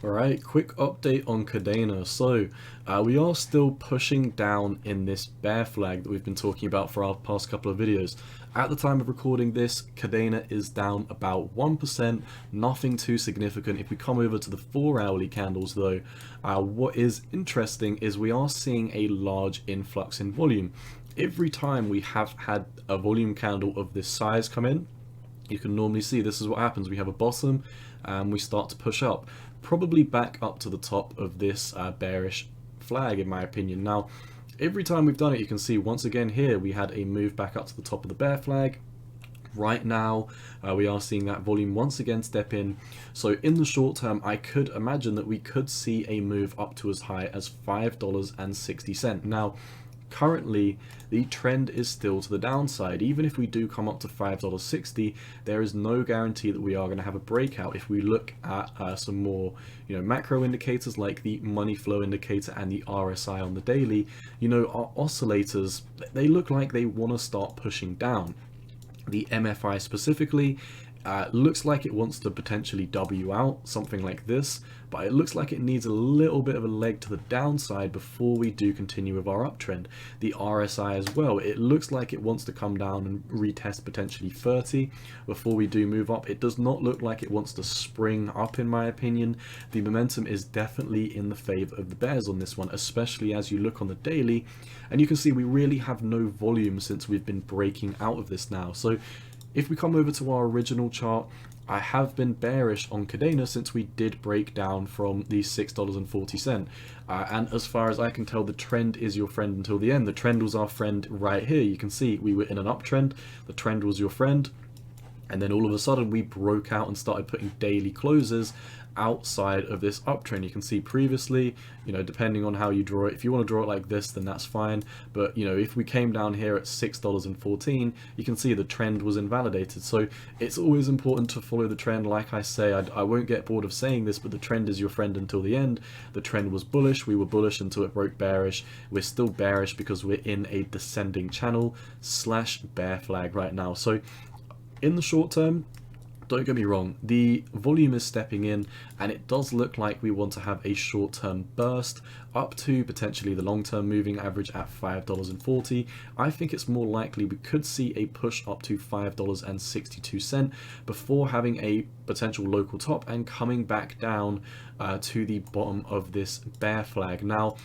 Alright, quick update on Kadena. So, we are still pushing down in this bear flag that we've been talking about for our past couple of videos. At the time of recording this, Kadena is down about 1%, nothing too significant. If we come over to the 4-hourly candles though, what is interesting is we are seeing a large influx in volume. Every time we have had a volume candle of this size come in, you can normally see this is what happens. We have a bottom and we start to push up, probably back up to the top of this bearish flag, in my opinion. Now, every time we've done it, you can see once again here we had a move back up to the top of the bear flag. Right now, we are seeing that volume once again step in. So in the short term, I could imagine that we could see a move up to as high as $5.60. Now, currently, the trend is still to the downside. Even if we do come up to $5.60, there is no guarantee that we are going to have a breakout. If we look at some more, macro indicators like the money flow indicator and the RSI on the daily, our oscillators, they look like they want to start pushing down. The MFI specifically looks like it wants to potentially W out, something like this, but it looks like it needs a little bit of a leg to the downside before we do continue with our uptrend. The RSI as well, it looks like it wants to come down and retest potentially 30 before we do move up. It does not look like it wants to spring up, in my opinion. The momentum is definitely in the favor of the bears on this one, especially as you look on the daily, and you can see we really have no volume since we've been breaking out of this now. So if we come over to our original chart, I have been bearish on Kadena since we did break down from the $6.40. And as far as I can tell, the trend is your friend until the end. The trend was our friend right here. You can see we were in an uptrend. The trend was your friend. And then all of a sudden we broke out and started putting daily closes outside of this uptrend. You can see previously, depending on how you draw it, if you want to draw it like this, then that's fine. But, if we came down here at $6.14, you can see the trend was invalidated. So it's always important to follow the trend. Like I say, I won't get bored of saying this, but the trend is your friend until the end. The trend was bullish. We were bullish until it broke bearish. We're still bearish because we're in a descending channel / bear flag right now. So in the short term, don't get me wrong, the volume is stepping in and it does look like we want to have a short-term burst up to potentially the long-term moving average at $5.40. I think it's more likely we could see a push up to $5.62 before having a potential local top and coming back down to the bottom of this bear flag. Now,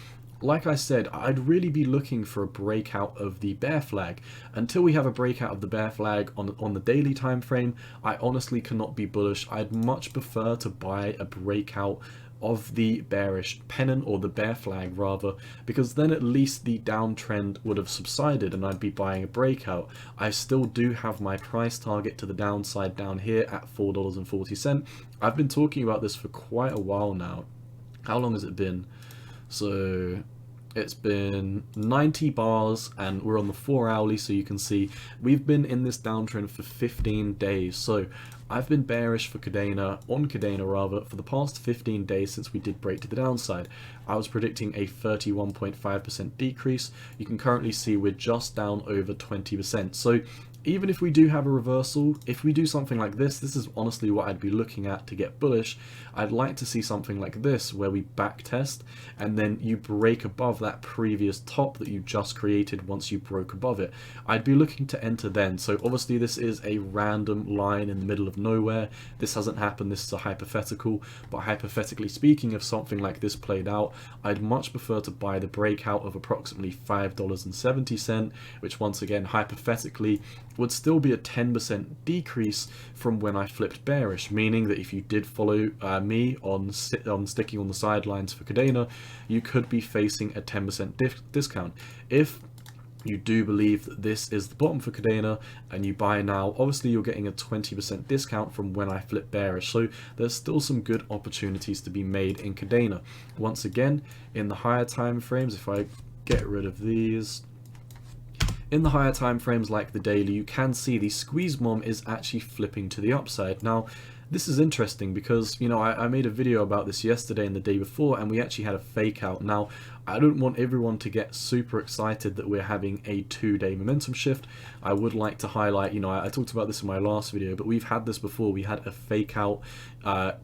like I said, I'd really be looking for a breakout of the bear flag. Until we have a breakout of the bear flag on the daily time frame, I honestly cannot be bullish. I'd much prefer to buy a breakout of the bearish pennant, or the bear flag rather, because then at least the downtrend would have subsided and I'd be buying a breakout. I still do have my price target to the downside down here at $4.40. I've been talking about this for quite a while now. How long has it been? So it's been 90 bars and we're on the 4-hourly, so you can see we've been in this downtrend for 15 days. So I've been bearish for Kadena, for the past 15 days since we did break to the downside. I was predicting a 31.5% decrease. You can currently see we're just down over 20%. So even if we do have a reversal, if we do something like this, this is honestly what I'd be looking at to get bullish. I'd like to see something like this where we back test and then you break above that previous top that you just created once you broke above it. I'd be looking to enter then. So obviously this is a random line in the middle of nowhere. This hasn't happened, this is a hypothetical, but hypothetically speaking, if something like this played out, I'd much prefer to buy the breakout of approximately $5.70, which once again hypothetically would still be a 10% decrease from when I flipped bearish, meaning that if you did follow me on sticking on the sidelines for Kadena, you could be facing a 10% discount. If you do believe that this is the bottom for Kadena and you buy now, obviously you're getting a 20% discount from when I flip bearish. So there's still some good opportunities to be made in Kadena. Once again, in the higher time frames, if I get rid of these, in the higher time frames like the daily, you can see the squeeze mom is actually flipping to the upside. Now, this is interesting because, you know, I made a video about this yesterday and the day before, and we actually had a fake out. Now, I don't want everyone to get super excited that we're having a 2-day momentum shift. I would like to highlight, you know, I talked about this in my last video, but we've had this before. We had a fake out.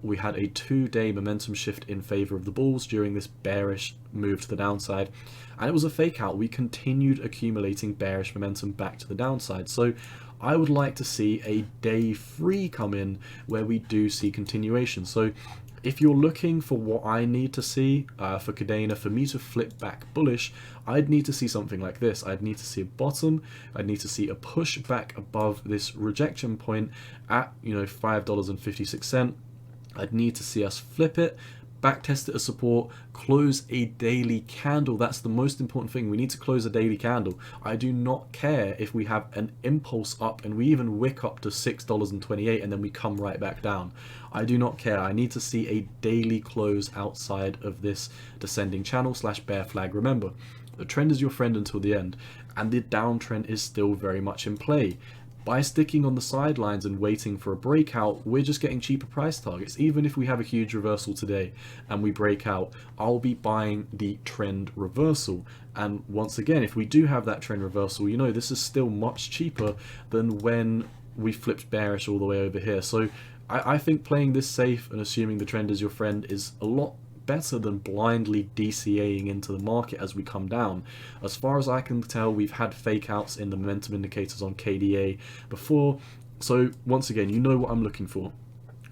We had a 2-day momentum shift in favor of the bulls during this bearish move to the downside, and it was a fake out. We continued accumulating bearish momentum back to the downside. So I would like to see a day 3 come in where we do see continuation. So if you're looking for what I need to see for Kadena, for me to flip back bullish, I'd need to see something like this. I'd need to see a bottom. I'd need to see a push back above this rejection point at, you know, $5.56. I'd need to see us flip it, back test it as support, close a daily candle. That's the most important thing. We need to close a daily candle. I do not care if we have an impulse up and we even wick up to $6.28 and then we come right back down. I do not care. I need to see a daily close outside of this descending channel / bear flag. Remember, the trend is your friend until the end, and the downtrend is still very much in play. By sticking on the sidelines and waiting for a breakout, we're just getting cheaper price targets. Even if we have a huge reversal today and we break out, I'll be buying the trend reversal. And once again, if we do have that trend reversal, you know, this is still much cheaper than when we flipped bearish all the way over here. So I think playing this safe and assuming the trend is your friend is a lot better than blindly DCAing into the market as we come down. As far as I can tell, we've had fake outs in the momentum indicators on KDA before. So once again, you know what I'm looking for.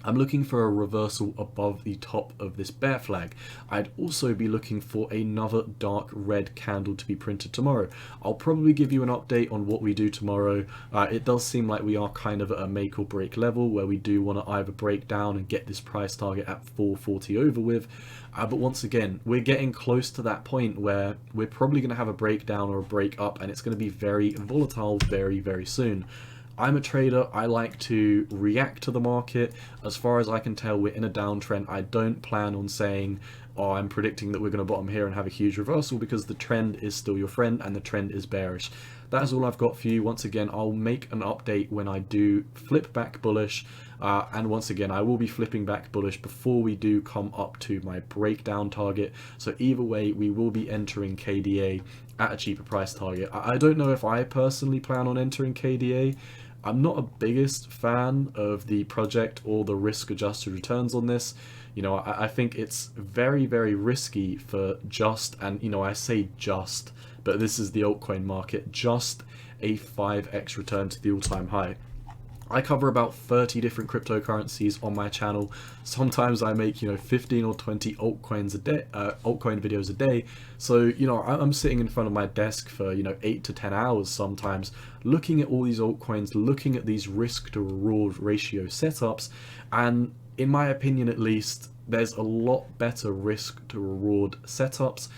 I'm looking for a reversal above the top of this bear flag. I'd also be looking for another dark red candle to be printed tomorrow. I'll probably give you an update on what we do tomorrow. It does seem like we are kind of at a make or break level where we do want to either break down and get this price target at 440 over with. But once again, we're getting close to that point where we're probably going to have a breakdown or a break up, and it's going to be very volatile very, very soon. I'm a trader. I like to react to the market. As far as I can tell, we're in a downtrend. I don't plan on saying, oh, I'm predicting that we're going to bottom here and have a huge reversal, because the trend is still your friend and the trend is bearish. That is all I've got for you. Once again, I'll make an update when I do flip back bullish. And once again, I will be flipping back bullish before we do come up to my breakdown target. So either way, we will be entering KDA at a cheaper price target. I don't know if I personally plan on entering KDA. I'm not a biggest fan of the project or the risk adjusted returns on this. You know, I think it's very, very risky for just, and you know, I say just, but this is the altcoin market, just a 5x return to the all-time high. I cover about 30 different cryptocurrencies on my channel. Sometimes I make, you know, 15 or 20 altcoins a day, altcoin videos a day. So, you know, I'm sitting in front of my desk for, you know, 8 to 10 hours sometimes, looking at all these altcoins, looking at these risk to reward ratio setups. And in my opinion, at least, there's a lot better risk to reward setups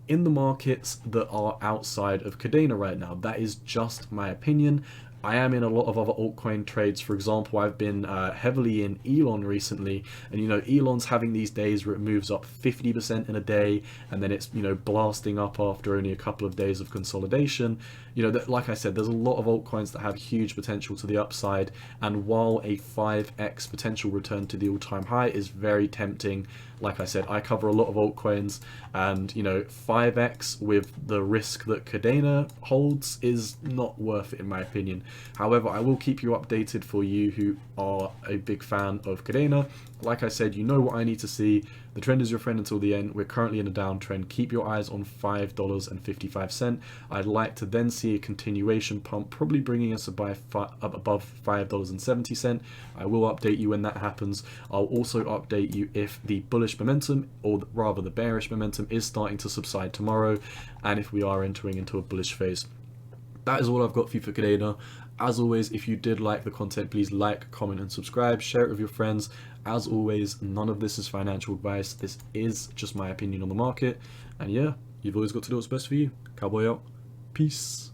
in the markets that are outside of Kadena right now. That is just my opinion. I am in a lot of other altcoin trades. For example, I've been heavily in Elon recently, and you know, Elon's having these days where it moves up 50% in a day, and then it's, you know, blasting up after only a couple of days of consolidation. You know, that, like I said, there's a lot of altcoins that have huge potential to the upside, and while a 5x potential return to the all-time high is very tempting, like I said, I cover a lot of altcoins, and you know, 5x with the risk that Kadena holds is not worth it in my opinion. However, I will keep you updated for you who are a big fan of Kadena. Like I said, you know what I need to see. The trend is your friend until the end. We're currently in a downtrend. Keep your eyes on $5.55. I'd like to then see a continuation pump, probably bringing us up above $5.70. I will update you when that happens. I'll also update you if the bullish momentum, or rather the bearish momentum, is starting to subside tomorrow, and if we are entering into a bullish phase. That is all I've got for you for Kadena. As always, if you did like the content, please like, comment, and subscribe. Share it with your friends. As always, none of this is financial advice. This is just my opinion on the market. And yeah, you've always got to do what's best for you. Cowboy out. Peace.